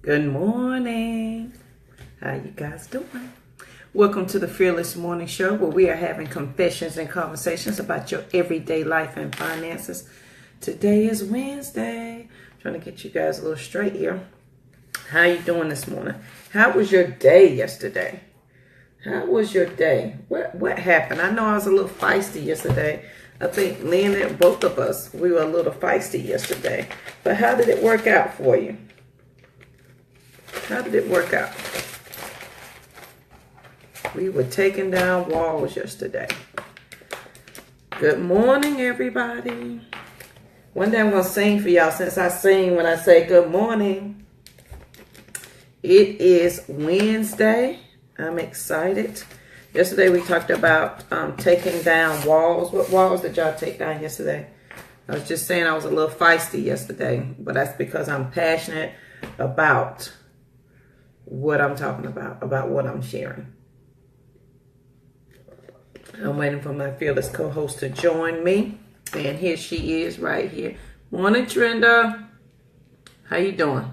Good morning. How you guys doing? Welcome to the Fearless Morning Show, where we are having confessions and conversations about your everyday life and finances. Today is Wednesday. Trying to get you guys a little straight here. How you doing this morning? How was your day yesterday? How was your day? What happened? I know I was a little feisty yesterday. I think Lynn and both of us, we were a little feisty yesterday. But how did it work out for you? How did it work out? We were taking down walls yesterday. Good morning, everybody. One day I'm going to sing for y'all since I sing when I say good morning. It is Wednesday. I'm excited. Yesterday we talked about taking down walls. What walls did y'all take down yesterday? I was just saying I was a little feisty yesterday, but that's because I'm passionate about what I'm talking about what I'm sharing. I'm waiting for my fearless co-host to join me. And here she is right here. Morning, Trenda. How you doing?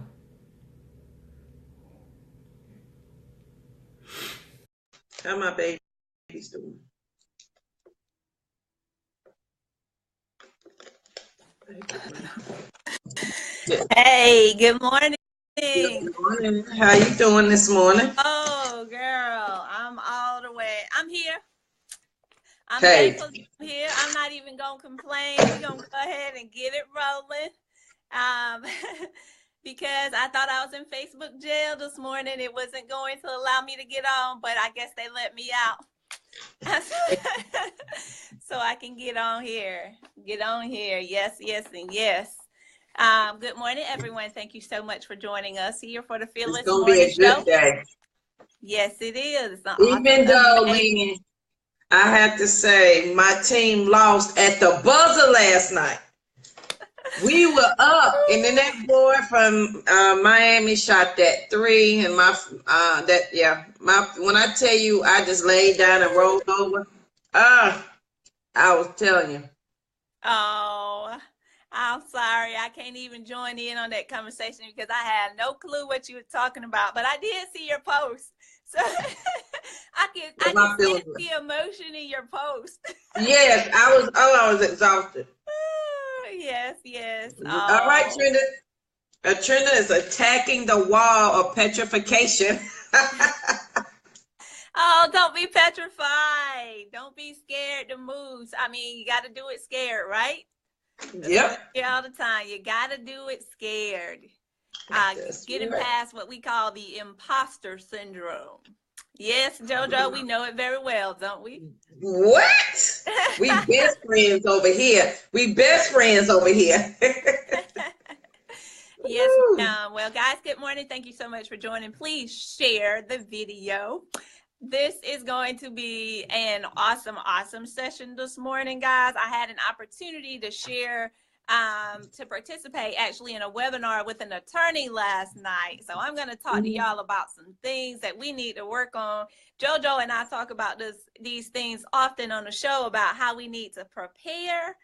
How my babies doing? Hey, good morning. Good morning. How you doing this morning? Oh, girl, I'm all the way. I'm here. I'm Hey. thankful I'm here. I'm not even going to complain. We're going to go ahead and get it rolling. Because I thought I was in Facebook jail this morning. It wasn't going to allow me to get on, but I guess they let me out. So I can get on here. Get on here. Yes, yes, and yes. Good morning, everyone. Thank you so much for joining us here for the Fearless Morning Show. It's going to be a good day. Yes, it is. Even though, Lynn, I have to say, my team lost at the buzzer last night. We were up, and then that boy from Miami shot that 3, and when I tell you, I just laid down and rolled over. I was telling you. Oh, I'm sorry. I can't even join in on that conversation because I had no clue what you were talking about. But I did see your post, so I can sense the emotion in your post. Yes, I was exhausted. Yes, yes. All right, Trenda. Trenda is attacking the wall of petrification. Oh, don't be petrified. Don't be scared to move. I mean, you got to do it scared, right? Yep. All the time. You got to do it scared. Getting past what we call the imposter syndrome. Yes, JoJo, we know it very well, don't we? What? We best friends over here. Yes, well, guys, good morning. Thank you so much for joining. Please share the video. This is going to be an awesome, awesome session this morning, guys. I had an opportunity to share, to participate actually in a webinar with an attorney last night. So I'm going to talk to y'all about some things that we need to work on. JoJo and I talk about these things often on the show about how we need to prepare.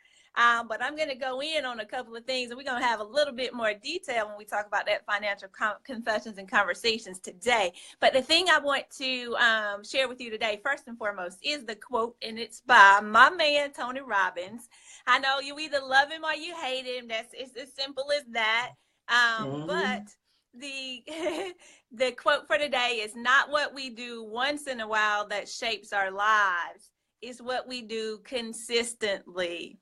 But I'm going to go in on a couple of things, and we're going to have a little bit more detail when we talk about that financial confessions and conversations today. But the thing I want to share with you today, first and foremost, is the quote, and it's by my man, Tony Robbins. I know you either love him or you hate him. It's as simple as that. But the quote for today is not what we do once in a while that shapes our lives. It's what we do consistently.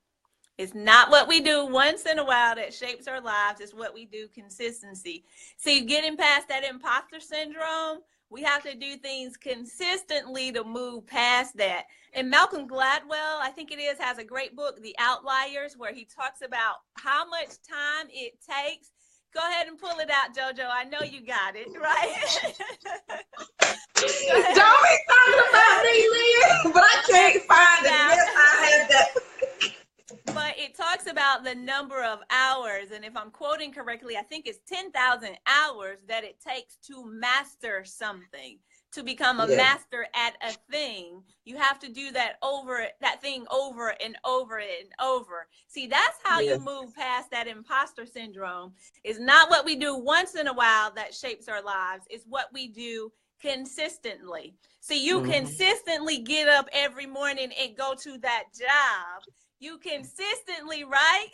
It's not what we do once in a while that shapes our lives. It's what we do consistency. See, getting past that imposter syndrome, we have to do things consistently to move past that. And Malcolm Gladwell, I think it is, has a great book, The Outliers, where he talks about how much time it takes. Go ahead and pull it out, JoJo. I know you got it, right? Don't be talking about me, Leah, but I can't find it. Yes, I have that. But it talks about the number of hours, and if I'm quoting correctly, I think it's 10,000 hours that it takes to master something, to become a master at a thing. You have to do that thing over and over and over. See, that's how you move past that imposter syndrome. It's not what we do once in a while that shapes our lives. It's what we do consistently. See, you consistently get up every morning and go to that job. You consistently, right?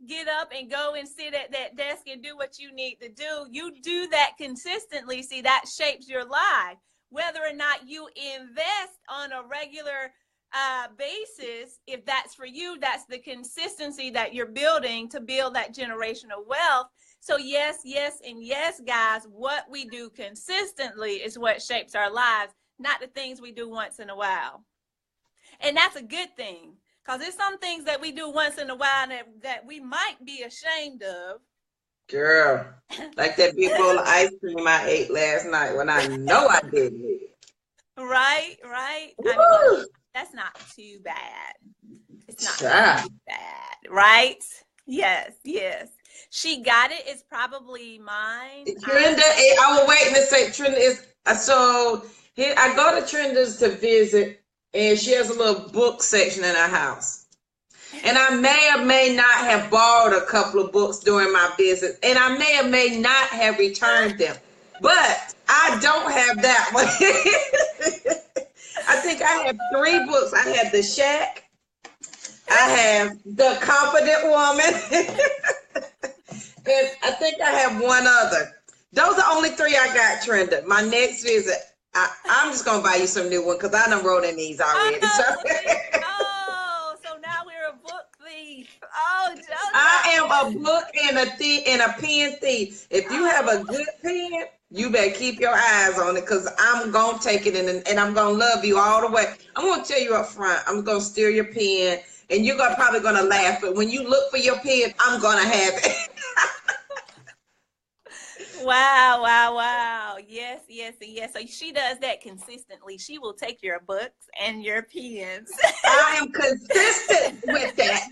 Get up and go and sit at that desk and do what you need to do. You do that consistently. See, that shapes your life. Whether or not you invest on a regular basis, if that's for you, that's the consistency that you're building to build that generational wealth. So yes, yes, and yes, guys, what we do consistently is what shapes our lives, not the things we do once in a while. And that's a good thing. Because there's some things that we do once in a while that we might be ashamed of. Girl, like that big bowl of ice cream I ate last night when I know I didn't eat it. Right. I mean, that's not too bad. It's not too bad, right? Yes. She got it. It's probably mine. Trenda, I was waiting to say Trenda is, so here I go to Trenda's to visit, and she has a little book section in her house. And I may or may not have borrowed a couple of books during my visit, and I may or may not have returned them. But I don't have that one. I think I have 3 books. I have The Shack. I have The Confident Woman. And I think I have one other. Those are only 3 I got, Trenda. My next visit, I'm just going to buy you some new ones because I done wrote in these already. So now we're a book thief. Oh, JoJo. I am a book and a pen thief. If you have a good pen, you better keep your eyes on it because I'm going to take it and I'm going to love you all the way. I'm going to tell you up front, I'm going to steal your pen and you're probably going to laugh. But when you look for your pen, I'm going to have it. Wow. Yes. So she does that consistently. She will take your books and your pens. I am consistent with that.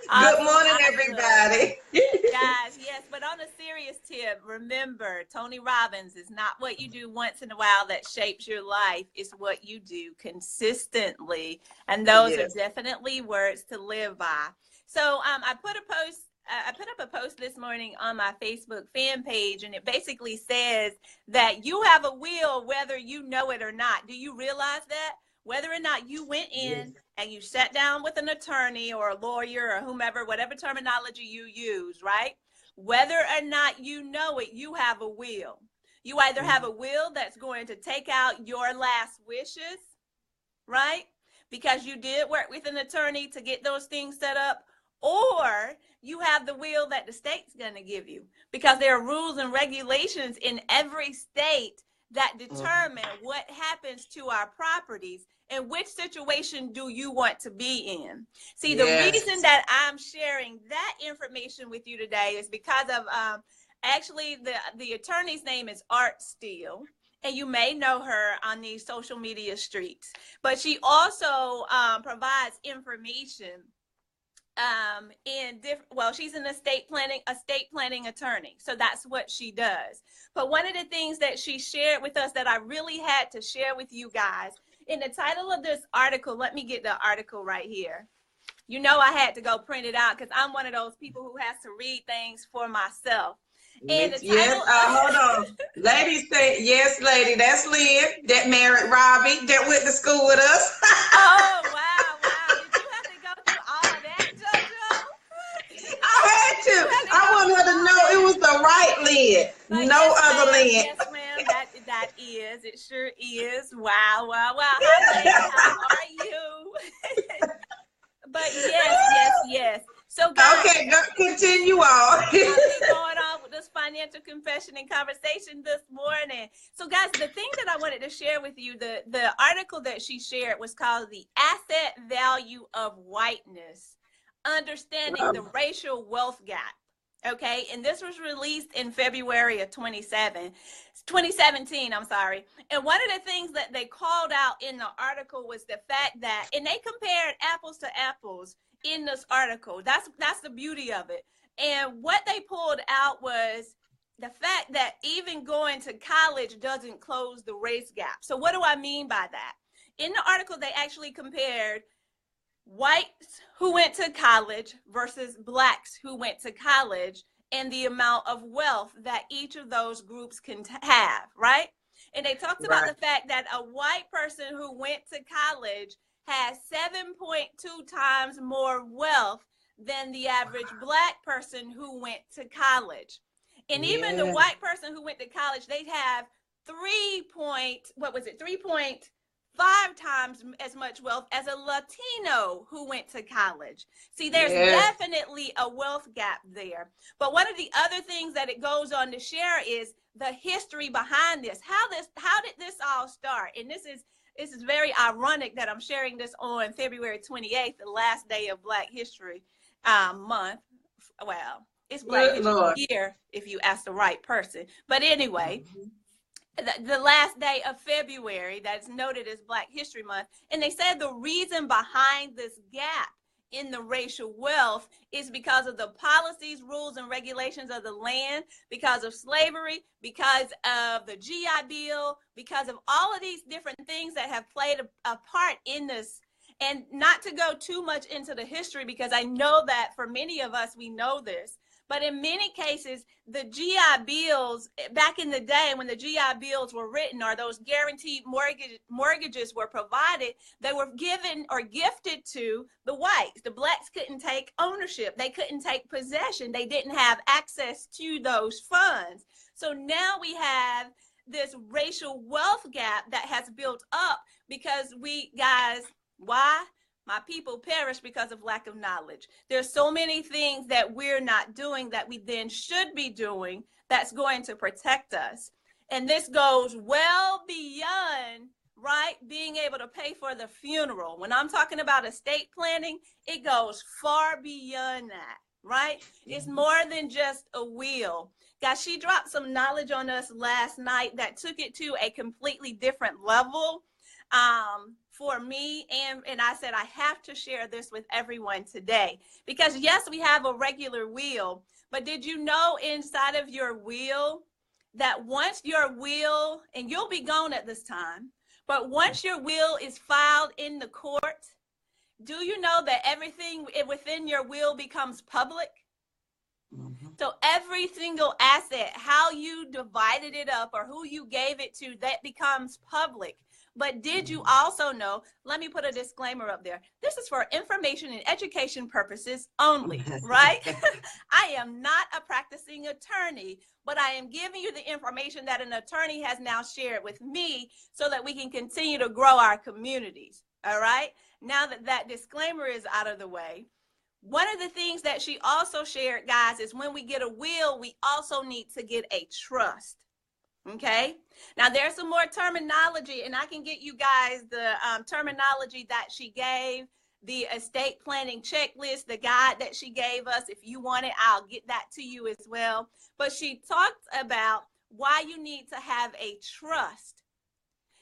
Good morning, everybody. Guys, yes, but on a serious tip, remember, Tony Robbins is not what you do once in a while that shapes your life. It's what you do consistently. And those are definitely words to live by. So I put up a post this morning on my Facebook fan page, and it basically says that you have a will whether you know it or not. Do you realize that? Whether or not you went in and you sat down with an attorney or a lawyer or whomever, whatever terminology you use, right? Whether or not you know it, you have a will. You either have a will that's going to take out your last wishes, right? Because you did work with an attorney to get those things set up, or you have the will that the state's going to give you, because there are rules and regulations in every state that determine what happens to our properties and which situation do you want to be in. See, the reason that I'm sharing that information with you today is because of actually the attorney's name is Art Steele, and you may know her on these social media streets, but she also provides information she's an estate planning attorney. So that's what she does. But one of the things that she shared with us that I really had to share with you guys, in the title of this article, let me get the article right here. You know, I had to go print it out because I'm one of those people who has to read things for myself. And the title hold on. Lady say, yes, lady, that's Lynn that married Robbie that went to school with us. Oh, wow. Did you have to go through all of that, JoJo? I had to. I wanted her to know it was the right Lynn, no other Lynn. Yes, ma'am. That is. It sure is. Wow. Hi, Lynn. How are you? But yes. So guys, okay, continue on. I'll be going on with this financial confession and conversation this morning. So guys, the thing that I wanted to share with you, the article that she shared was called The Asset Value of Whiteness, Understanding the Racial Wealth Gap. Okay, and this was released in February of 2017, I'm sorry. And one of the things that they called out in the article was the fact that, and they compared apples to apples in this article. That's the beauty of it. And what they pulled out was the fact that even going to college doesn't close the race gap. So what do I mean by that? In the article, they actually compared whites who went to college versus blacks who went to college and the amount of wealth that each of those groups can have, right? And they talked about the fact that a white person who went to college has 7.2 times more wealth than the average black person who went to college. And even the white person who went to college, they have 3.5 times as much wealth as a Latino who went to college. See, there's definitely a wealth gap there. But one of the other things that it goes on to share is the history behind this. How did this all start? And this is very ironic that I'm sharing this on February 28th, the last day of Black History Month. Well, it's Black History Year if you ask the right person. But anyway, the last day of February that's noted as Black History Month. And they said the reason behind this gap in the racial wealth is because of the policies, rules, and regulations of the land, because of slavery, because of the GI Bill, because of all of these different things that have played a part in this. And not to go too much into the history, because I know that for many of us, we know this. But in many cases, the GI Bills, back in the day when the GI Bills were written, or those guaranteed mortgages were provided, they were given or gifted to the whites. The blacks couldn't take ownership. They couldn't take possession. They didn't have access to those funds. So now we have this racial wealth gap that has built up because why? My people perish because of lack of knowledge. There's so many things that we're not doing that we then should be doing that's going to protect us. And this goes well beyond, right, being able to pay for the funeral. When I'm talking about estate planning, it goes far beyond that, right? It's more than just a will. Guys, she dropped some knowledge on us last night that took it to a completely different level. For me, and I said I have to share this with everyone today, because yes, we have a regular will, but did you know inside of your will that once your will, and you'll be gone at this time, but once your will is filed in the court, do you know that everything within your will becomes public? So every single asset, how you divided it up or who you gave it to, that becomes public. But did you also know, let me put a disclaimer up there. This is for information and education purposes only, right? I am not a practicing attorney, but I am giving you the information that an attorney has now shared with me so that we can continue to grow our communities, all right? Now that that disclaimer is out of the way, one of the things that she also shared, guys, is when we get a will, we also need to get a trust. Okay, now there's some more terminology, and I can get you guys the terminology that she gave, the estate planning checklist, the guide that she gave us. If you want it, I'll get that to you as well. But she talked about why you need to have a trust.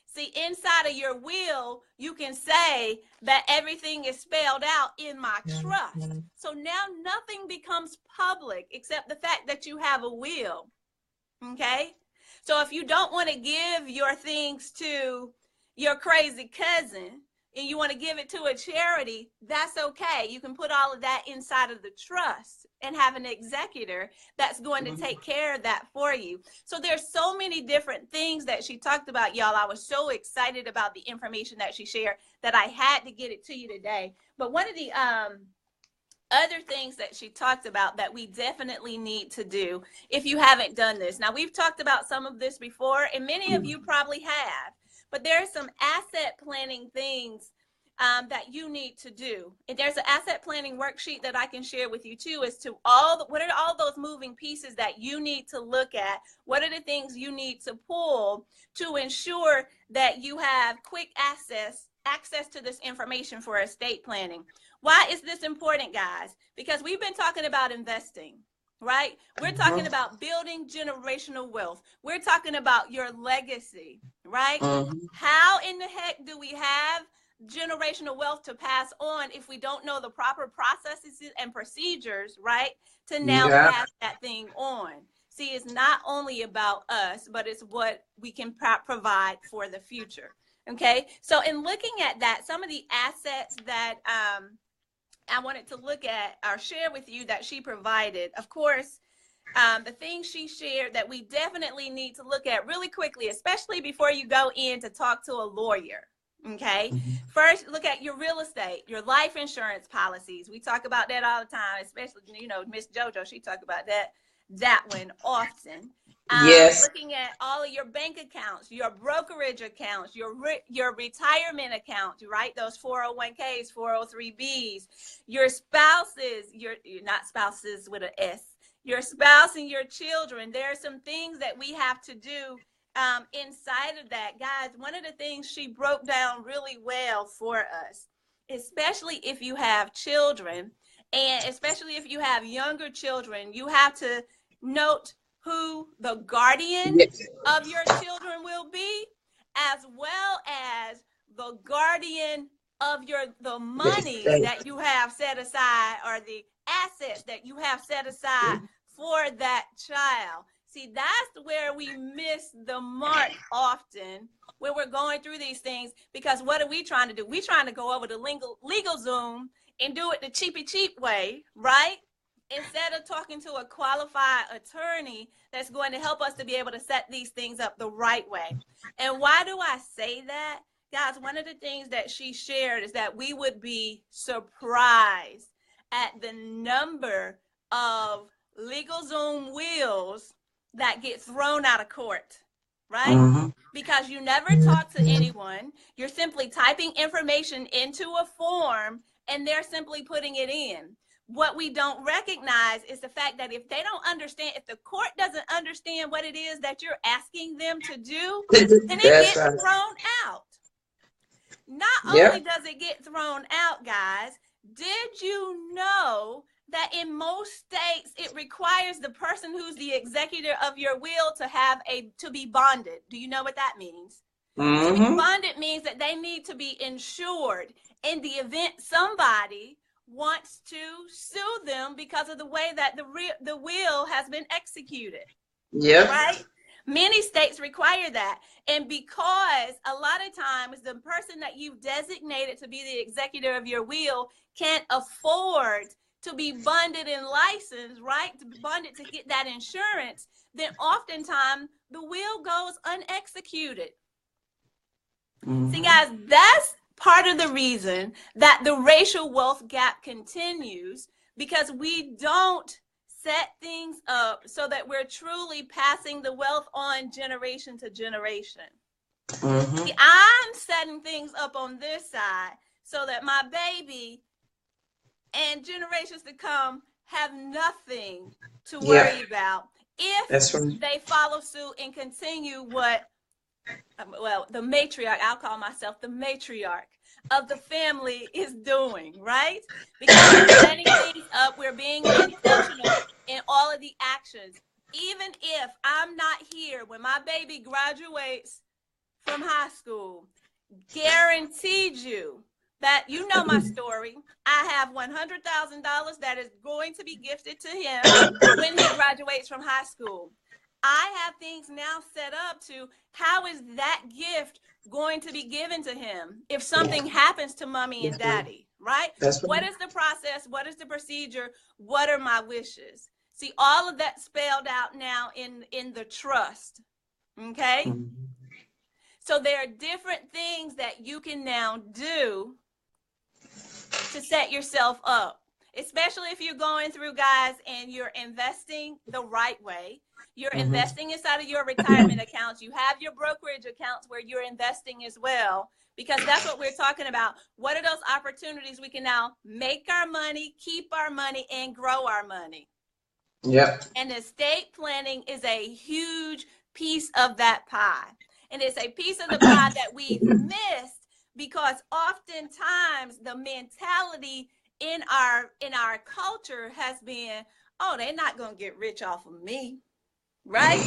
See, inside of your will, you can say that everything is spelled out in my trust. So now nothing becomes public except the fact that you have a will. Okay. So if you don't want to give your things to your crazy cousin and you want to give it to a charity, that's okay. You can put all of that inside of the trust and have an executor that's going to take care of that for you. So there's so many different things that she talked about, y'all. I was so excited about the information that she shared that I had to get it to you today. But one of the other things that she talked about that we definitely need to do if you haven't done this. Now, we've talked about some of this before, and many of you probably have, but there are some asset planning things that you need to do. And there's an asset planning worksheet that I can share with you too, as to what are all those moving pieces that you need to look at? What are the things you need to pull to ensure that you have quick access to this information for estate planning? Why is this important, guys? Because we've been talking about investing, right? We're talking about building generational wealth. We're talking about your legacy, right? How in the heck do we have generational wealth to pass on if we don't know the proper processes and procedures, right, to now pass that thing on? See, it's not only about us, but it's what we can provide for the future. Okay, so in looking at that, some of the assets that I wanted to look at or share with you that she provided, of course, the things she shared that we definitely need to look at really quickly, especially before you go in to talk to a lawyer. Okay. First, look at your real estate, your life insurance policies. We talk about that all the time, especially, Miss JoJo, she talked about that one often. Yes. Looking at all of your bank accounts, your brokerage accounts, your retirement accounts, right? Those 401ks, 403bs, your spouses, you're not spouses with an S, your spouse and your children. There are some things that we have to do inside of that. Guys, one of the things she broke down really well for us, especially if you have children, and especially if you have younger children, you have to note who the guardian of your children will be, as well as the guardian of the money that you have set aside, or the assets that you have set aside for that child. See, that's where we miss the mark often when we're going through these things, because what are we trying to do? We're trying to go over to LegalZoom and do it the cheap way, right? Instead of talking to a qualified attorney that's going to help us to be able to set these things up the right way. And why do I say that? Guys, one of the things that she shared is that we would be surprised at the number of LegalZoom wills that get thrown out of court, right? Because you never talk to anyone. You're simply typing information into a form and they're simply putting it in. What we don't recognize is the fact that if they don't understand, if the court doesn't understand what it is that you're asking them to do, then it gets thrown out. Not only does it get thrown out, guys, did you know that in most states it requires the person who's the executor of your will to be bonded? Do you know what that means? To be bonded means that they need to be insured in the event somebody wants to sue them because of the way that the will has been executed. Yeah. Right? Many states require that. And because a lot of times the person that you've designated to be the executor of your will can't afford to be bonded and licensed, right? To be bonded to get that insurance, then oftentimes the will goes unexecuted. See, guys, that's part of the reason that the racial wealth gap continues, because we don't set things up so that we're truly passing the wealth on generation to generation. See, I'm setting things up on this side so that my baby and generations to come have nothing to worry about if they follow suit and continue what, well, the matriarch, I'll call myself the matriarch of the family, is doing, right? Because we're setting things up, we're being intentional in all of the actions. Even if I'm not here when my baby graduates from high school, guaranteed you that, you know my story, I have $100,000 that is going to be gifted to him when he graduates from high school. I have things now set up to, how is that gift going to be given to him if something happens to mommy and daddy, right? What is the process? What is the procedure? What are my wishes? See, all of that spelled out now in the trust, okay? So there are different things that you can now do to set yourself up, especially if you're going through, guys, and you're investing the right way. You're investing inside of your retirement accounts. You have your brokerage accounts where you're investing as well, because that's what we're talking about. What are those opportunities we can now make our money, keep our money, and grow our money? Yep. And estate planning is a huge piece of that pie. And it's a piece of the pie that we've missed, because oftentimes the mentality in our culture has been, oh, they're not going to get rich off of me. Right?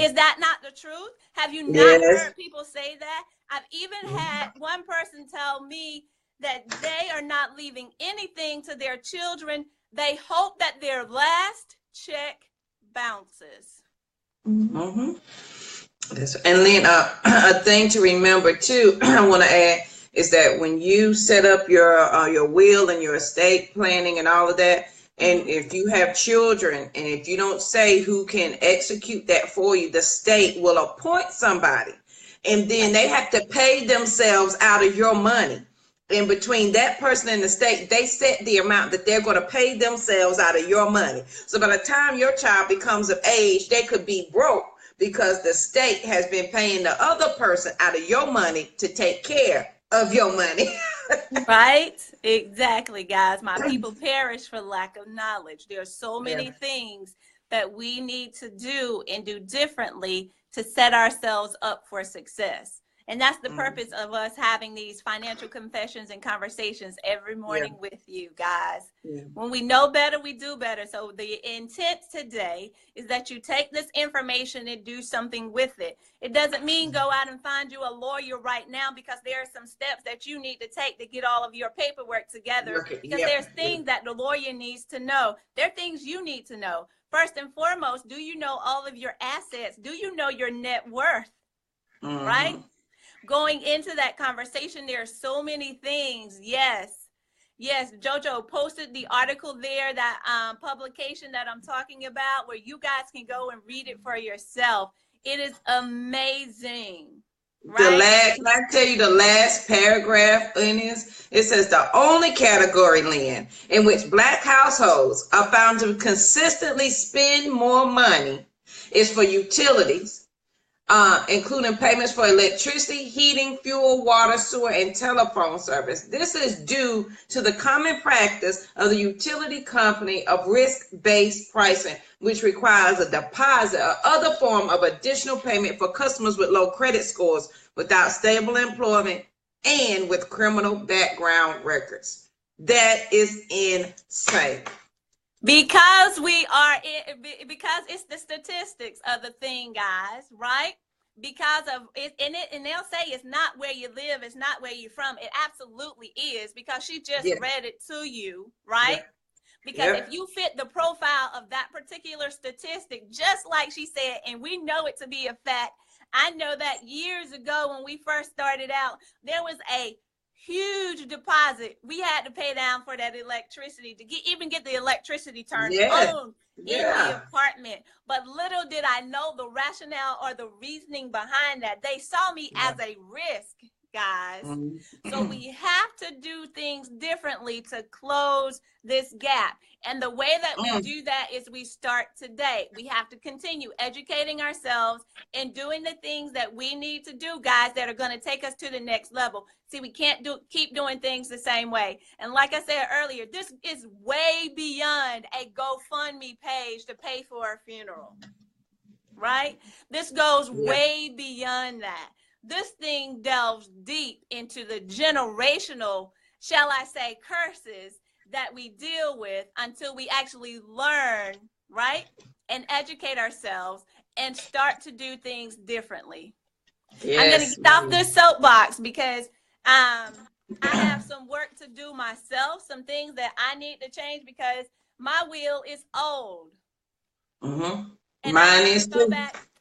Is that not the truth? Have you not heard people say that? I've even had one person tell me that they are not leaving anything to their children. They hope that their last check bounces. Mm-hmm. And Lynn, a thing to remember too, I want to add is that when you set up your will and your estate planning and all of that, and if you have children, and if you don't say who can execute that for you, the state will appoint somebody, and then they have to pay themselves out of your money. And between that person and the state, they set the amount that they're going to pay themselves out of your money. So by the time your child becomes of age, they could be broke because the state has been paying the other person out of your money to take care of your money. Right? Exactly, guys. My people perish for lack of knowledge. There are so many things that we need to do and do differently to set ourselves up for success. And that's the purpose of us having these financial confessions and conversations every morning with you guys. When we know better, we do better. So the intent today is that you take this information and do something with it. It doesn't mean go out and find you a lawyer right now, because there are some steps that you need to take to get all of your paperwork together, because there's things that the lawyer needs to know. There are things you need to know. First and foremost, do you know all of your assets? Do you know your net worth? Right? Going into that conversation, there are so many things. Yes, JoJo posted the article there, that publication that I'm talking about, where you guys can go and read it for yourself. It is amazing. Right? Can I tell you the last paragraph in this? It says the only category, Lynn, in which Black households are found to consistently spend more money is for utilities, including payments for electricity, heating, fuel, water, sewer, and telephone service. This is due to the common practice of the utility company of risk-based pricing, which requires a deposit or other form of additional payment for customers with low credit scores, without stable employment, and with criminal background records. That is insane. Because because it's the statistics of the thing, guys, right? Because of it, and they'll say it's not where you live, it's not where you're from. It absolutely is, because she just read it to you, right? Because if you fit the profile of that particular statistic, just like she said, and we know it to be a fact. I know that years ago when we first started out, there was a huge deposit we had to pay down for that electricity to even get the electricity turned on in the apartment. But little did I know the rationale or the reasoning behind that. They saw me as a risk, guys. So we have to do things differently to close this gap. And the way that we do that is we start today. We have to continue educating ourselves and doing the things that we need to do, guys, that are going to take us to the next level. See, we can't keep doing things the same way. And like I said earlier, this is way beyond a GoFundMe page to pay for a funeral, right? This goes way beyond that. This thing delves deep into the generational, shall I say, curses that we deal with until we actually learn, right? And educate ourselves and start to do things differently. I'm going to get off this soapbox because I have some work to do myself, some things that I need to change because my will is old. And mine is too.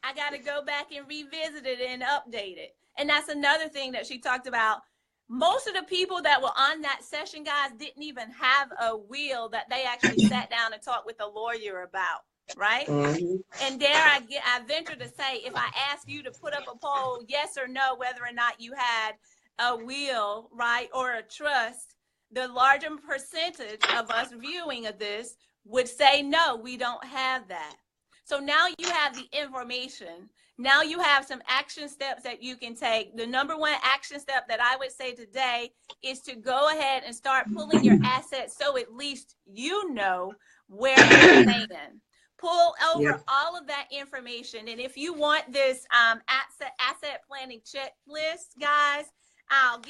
I got to go back and revisit it and update it. And that's another thing that she talked about. Most of the people that were on that session, guys, didn't even have a will that they actually sat down and talked with a lawyer about, right? And dare I venture to say, if I ask you to put up a poll, yes or no, whether or not you had a will, right, or a trust, the larger percentage of us viewing of this would say, no, we don't have that. So now you have the information. Now you have some action steps that you can take. The number one action step that I would say today is to go ahead and start pulling your assets so at least you know where you're staying. Pull over all of that information. And if you want this asset planning checklist, guys, I'll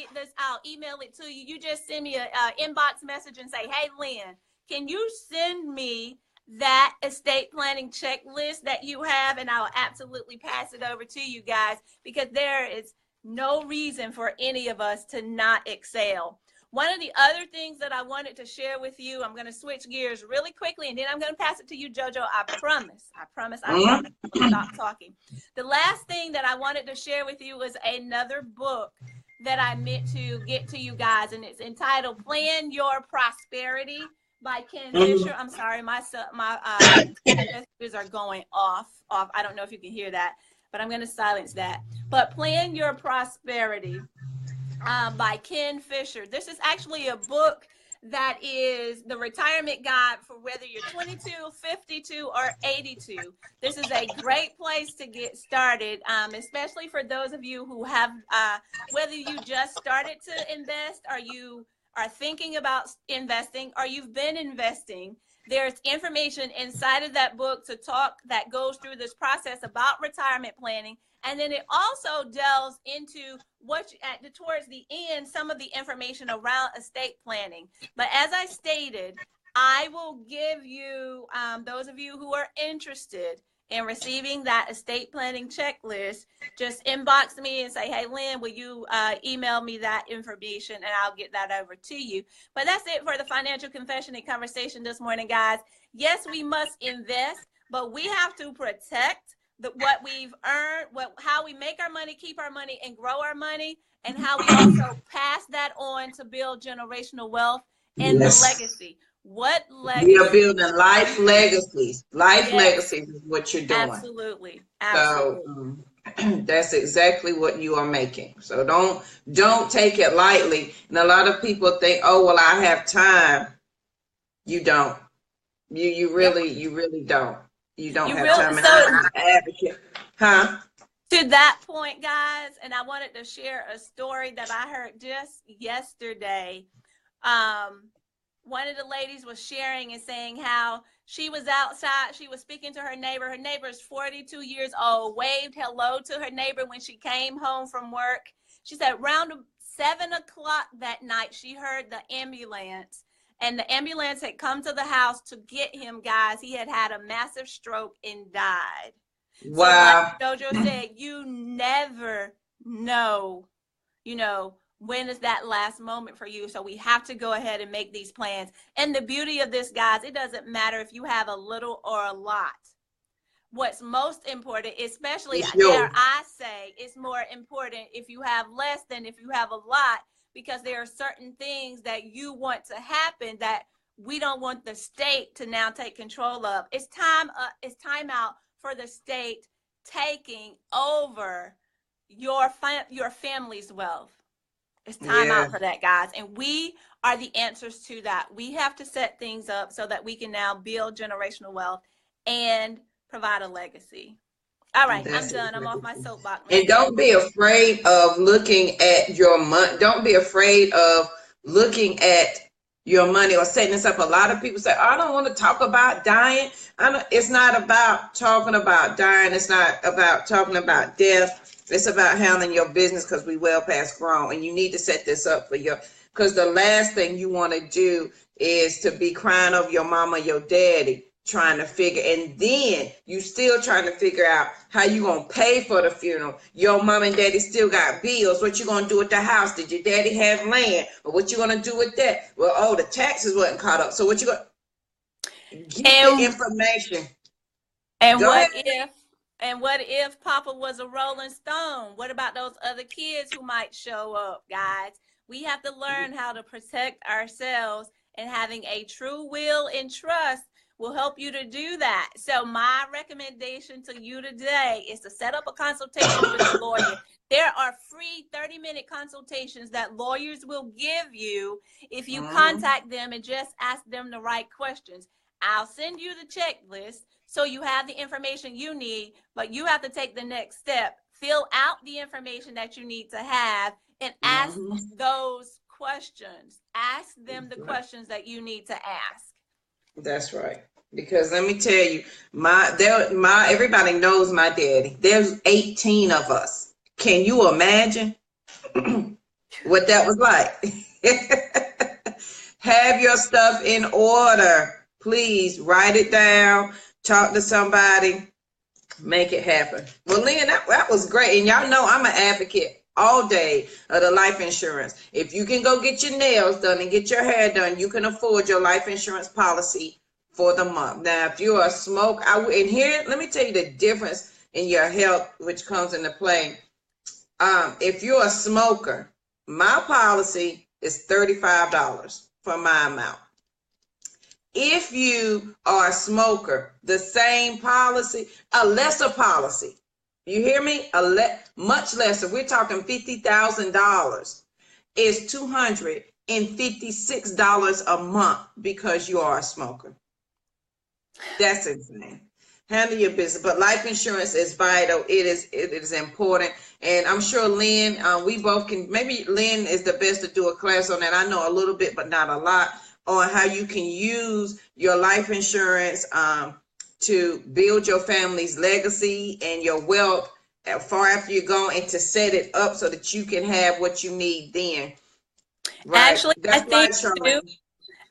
email it to you. You just send me an inbox message and say, hey, Lynn, can you send me that estate planning checklist that you have? And I'll absolutely pass it over to you guys, because there is no reason for any of us to not excel. One of the other things that I wanted to share with you, I'm going to switch gears really quickly, and then I'm going to pass it to you, JoJo. I promise. I promise. I promise. I'll stop talking. The last thing that I wanted to share with you was another book that I meant to get to you guys, and it's entitled "Plan Your Prosperity" by Ken Fisher. I'm sorry, my messages are going off. I don't know if you can hear that, but I'm going to silence that. But "Plan Your Prosperity" by Ken Fisher. This is actually a book that is the retirement guide for whether you're 22, 52, or 82. This is a great place to get started, especially for those of you who have, whether you just started to invest, or you are thinking about investing, or you've been investing. There's information inside of that book that goes through this process about retirement planning. And then it also delves into towards the end, some of the information around estate planning. But as I stated, I will give you, those of you who are interested in receiving that estate planning checklist, just inbox me and say, hey, Lynn, will you email me that information, and I'll get that over to you. But that's it for the Financial Confession and Conversation this morning, guys. Yes, we must invest, but we have to protect what we've earned, how we make our money, keep our money, and grow our money, and how we also pass that on to build generational wealth and the legacy. What legacy? You're building life legacies. Life legacies is what you're doing. Absolutely. So that's exactly what you are making. So don't take it lightly. And a lot of people think, oh, well, I have time. You don't. You really don't. You don't have time. And I'm an advocate. Huh? To that point, guys, and I wanted to share a story that I heard just yesterday. One of the ladies was sharing and saying how she was outside. She was speaking to her neighbor. Her neighbor is 42 years old, waved hello to her neighbor when she came home from work. She said around 7 o'clock that night, she heard the ambulance. And the ambulance had come to the house to get him, guys. He had had a massive stroke and died. Wow. So like JoJo said, you never know, when is that last moment for you? So we have to go ahead and make these plans. And the beauty of this, guys, it doesn't matter if you have a little or a lot. What's most important, especially there, I say it's more important if you have less than if you have a lot, because there are certain things that you want to happen that we don't want the state to now take control of. It's time out for the state taking over your family's wealth. It's time out for that, guys. And we are the answers to that. We have to set things up so that we can now build generational wealth and provide a legacy. All right, I'm done. I'm off my soapbox. And don't be afraid of looking at your money. Don't be afraid of looking at your money or setting this up. A lot of people say, I don't want to talk about dying. It's not about talking about dying. It's not about talking about death. It's about handling your business, because we well past grown. And you need to set this up for because the last thing you want to do is to be crying over your mama, your daddy, trying to figure, and then you still trying to figure out how you gonna pay for the funeral. Your mom and daddy still got bills. What you gonna do with the house? Did your daddy have land? Or what you gonna do with that? Well, the taxes wasn't caught up. So what you gonna get the information? And what if Papa was a Rolling Stone? What about those other kids who might show up, guys? We have to learn how to protect ourselves, and having a true will and trust will help you to do that. So my recommendation to you today is to set up a consultation with a lawyer. There are free 30-minute consultations that lawyers will give you if you contact them and just ask them the right questions. I'll send you the checklist so you have the information you need, but you have to take the next step. Fill out the information that you need to have and ask those questions. Ask them the questions that you need to ask. That's right. Because let me tell you, everybody knows my daddy. There's 18 of us. Can you imagine what that was like? Have your stuff in order. Please write it down. Talk to somebody. Make it happen. Well, Lynn, that was great. And y'all know I'm an advocate all day of the life insurance. If you can go get your nails done and get your hair done, you can afford your life insurance policy for the month. Now, if you're a smoker, and here, let me tell you the difference in your health, which comes into play. If you're a smoker, my policy is $35 for my amount. If you are a smoker, the same policy, a lesser policy. You hear me? Much lesser. We're talking $50,000 is $256 a month because you are a smoker. That's insane. Handle your business, but life insurance is vital. It is important, and I'm sure Lynn, we both can. Maybe Lynn is the best to do a class on that. I know a little bit, but not a lot, on how you can use your life insurance to build your family's legacy and your wealth far after you're gone, and to set it up so that you can have what you need then. Right. Actually, that's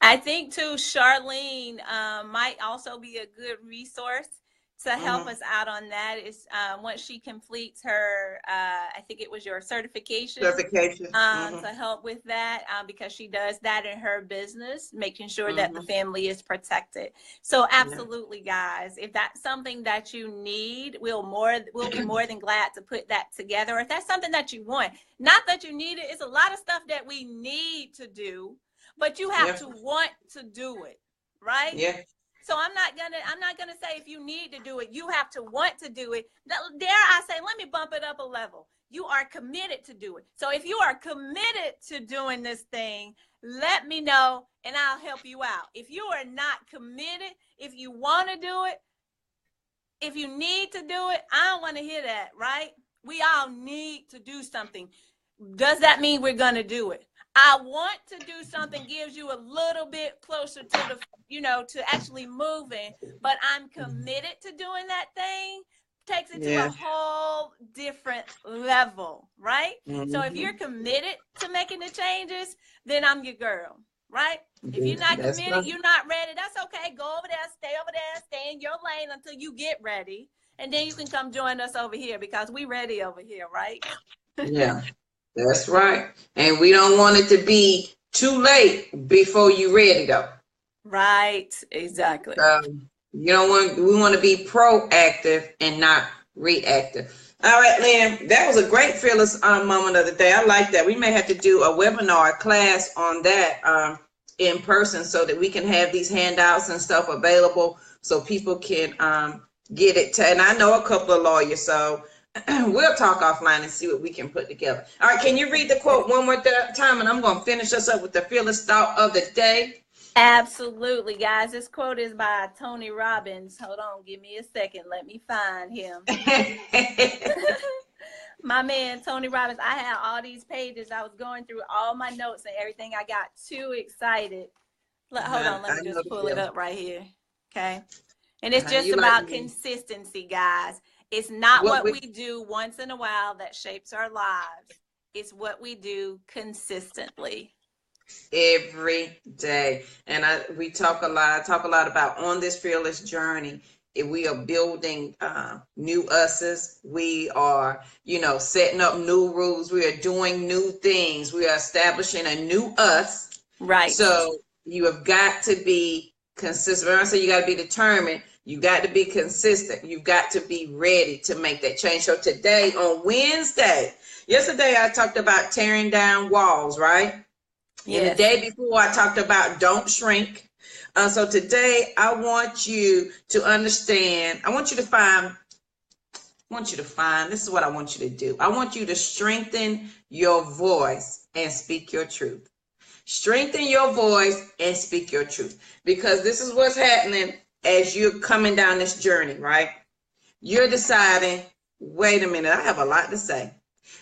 I think too, Charlene might also be a good resource to help us out on that. Is once she completes her, I think it was your certification. To help with that, because she does that in her business, making sure that the family is protected. So absolutely, guys, if that's something that you need, we'll be more than glad to put that together. If that's something that you want, not that you need it, it's a lot of stuff that we need to do, but you have to want to do it, right? Yeah. So I'm not gonna say if you need to do it, you have to want to do it. Dare I say, let me bump it up a level. You are committed to do it. So if you are committed to doing this thing, let me know and I'll help you out. If you are not committed, if you want to do it, if you need to do it, I don't want to hear that, right? We all need to do something. Does that mean we're gonna do it? I want to do something gives you a little bit closer to the, to actually moving, but I'm committed to doing that thing, takes it to a whole different level, right? So if you're committed to making the changes, then I'm your girl, right? If you're not committed, you're not ready, that's okay. Go over there, stay in your lane until you get ready. And then you can come join us over here because we ready over here, right? Yeah. That's right. And we don't want it to be too late before you're ready though. Right. Exactly. We want to be proactive and not reactive. All right, Lynn, that was a great fearless moment of the day. I like that. We may have to do a webinar, a class on that in person so that we can have these handouts and stuff available so people can get it. And I know a couple of lawyers, so we'll talk offline and see what we can put together. All right, can you read the quote one more time? And I'm going to finish us up with the fearless thought of the day. Absolutely, guys. This quote is by Tony Robbins. Hold on, give me a second. Let me find him. My man, Tony Robbins. I had all these pages. I was going through all my notes and everything. I got too excited. Hold on, let me just pull it up right here. Okay. And it's just about consistency, guys. It's not what we do once in a while that shapes our lives. It's what we do consistently. Every day. And I talk a lot about on this fearless journey. We are building new us's. We are, setting up new rules. We are doing new things. We are establishing a new us. Right. So you have got to be consistent. When I say you got to be determined, you got to be consistent. You've got to be ready to make that change. So today on Wednesday, yesterday I talked about tearing down walls, right? Yes. And the day before I talked about don't shrink. So today I want you to understand, I want you to find, this is what I want you to do. I want you to strengthen your voice and speak your truth. Strengthen your voice and speak your truth. Because this is what's happening as you're coming down this journey, right? You're deciding, wait a minute, I have a lot to say.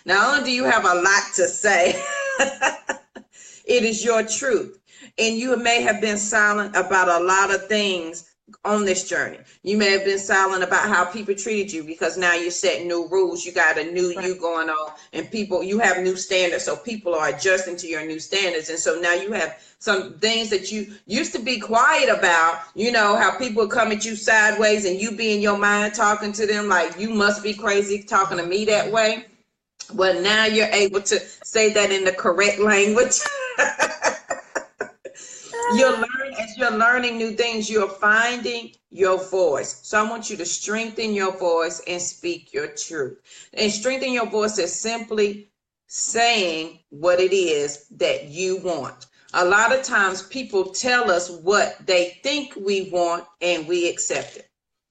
Not only do you have a lot to say, it is your truth. And you may have been silent about a lot of things on this journey. You may have been silent about how people treated you because now you're setting new rules. You got a new you going on, and you have new standards. So people are adjusting to your new standards. And so now you have some things that you used to be quiet about, how people come at you sideways and you be in your mind talking to them like you must be crazy talking to me that way. Well, now you're able to say that in the correct language. As you're learning new things, you're finding your voice. So I want you to strengthen your voice and speak your truth. And strengthen your voice is simply saying what it is that you want. A lot of times people tell us what they think we want and we accept it.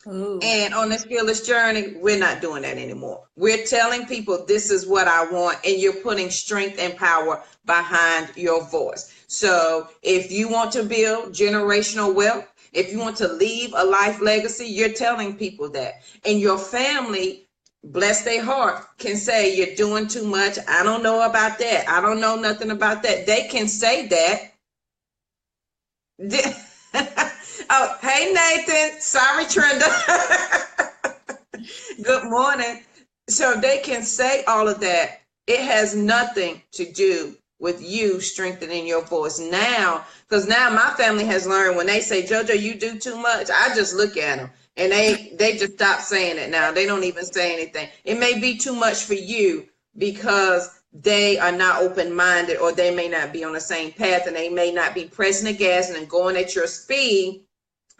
Ooh. And on this fearless journey, we're not doing that anymore. We're telling people this is what I want, and you're putting strength and power behind your voice. So if you want to build generational wealth, if you want to leave a life legacy, you're telling people that. And your family, bless their heart, can say you're doing too much. I don't know about that. I don't know nothing about that. They can say that. Oh, hey, Nathan. Sorry, Trenda. Good morning. So they can say all of that. It has nothing to do with you strengthening your voice now, because now my family has learned when they say, JoJo, you do too much, I just look at them and they just stop saying it now. They don't even say anything. It may be too much for you because they are not open-minded, or they may not be on the same path, and they may not be pressing the gas and going at your speed.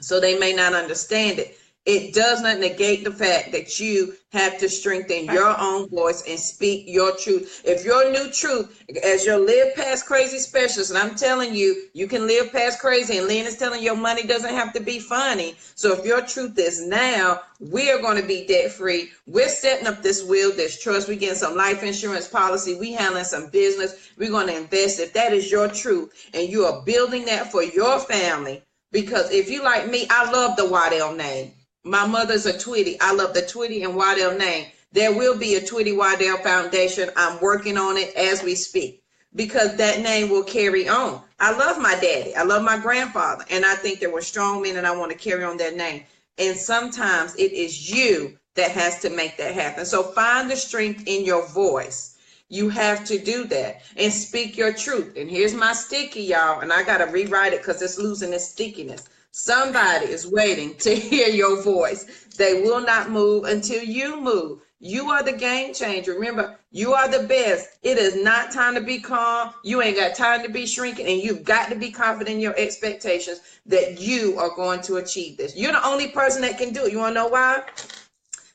So they may not understand it. It does not negate the fact that you have to strengthen your own voice and speak your truth. If your new truth, as your live past crazy specialist, and I'm telling you, you can live past crazy, and Lynn is telling your money doesn't have to be funny. So if your truth is now, we are going to be debt free. We're setting up this will, this trust. We're getting some life insurance policy. We handling some business. We're going to invest. If that is your truth and you are building that for your family, because if you like me, I love the Waddell name. My mother's a Twitty. I love the Twitty and Waddell name. There will be a Twitty Waddell Foundation. I'm working on it as we speak, because that name will carry on. I love my daddy. I love my grandfather. And I think they were strong men, and I want to carry on that name. And sometimes it is you that has to make that happen. So find the strength in your voice. You have to do that and speak your truth. And here's my sticky, y'all. And I got to rewrite it because it's losing its stickiness. Somebody is waiting to hear your voice. They will not move until you move. You are the game changer. Remember, you are the best. It is not time to be calm. You ain't got time to be shrinking, and you've got to be confident in your expectations that you are going to achieve this. You're the only person that can do it. You want to know why?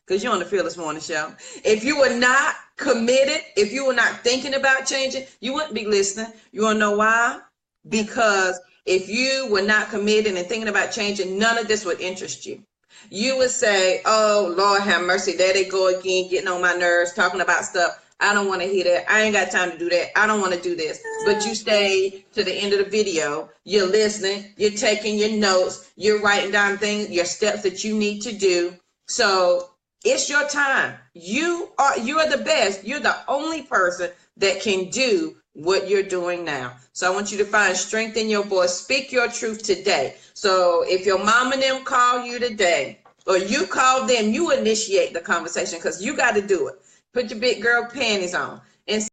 Because you're on the Fearless Morning Show. If you were not committed, if you were not thinking about changing, you wouldn't be listening. You want to know why? Because if you were not committed and thinking about changing, none of this would interest you. You would say, oh, Lord have mercy, there they go again, getting on my nerves, talking about stuff. I don't want to hear that. I ain't got time to do that. I don't want to do this. But you stay to the end of the video. You're listening. You're taking your notes. You're writing down things, your steps that you need to do. So it's your time. You are the best. You're the only person that can do what you're doing now. So I want you to find strength in your voice. Speak your truth today. So if your mom and them call you today, or you call them, you initiate the conversation, because you got to do it. Put your big girl panties on and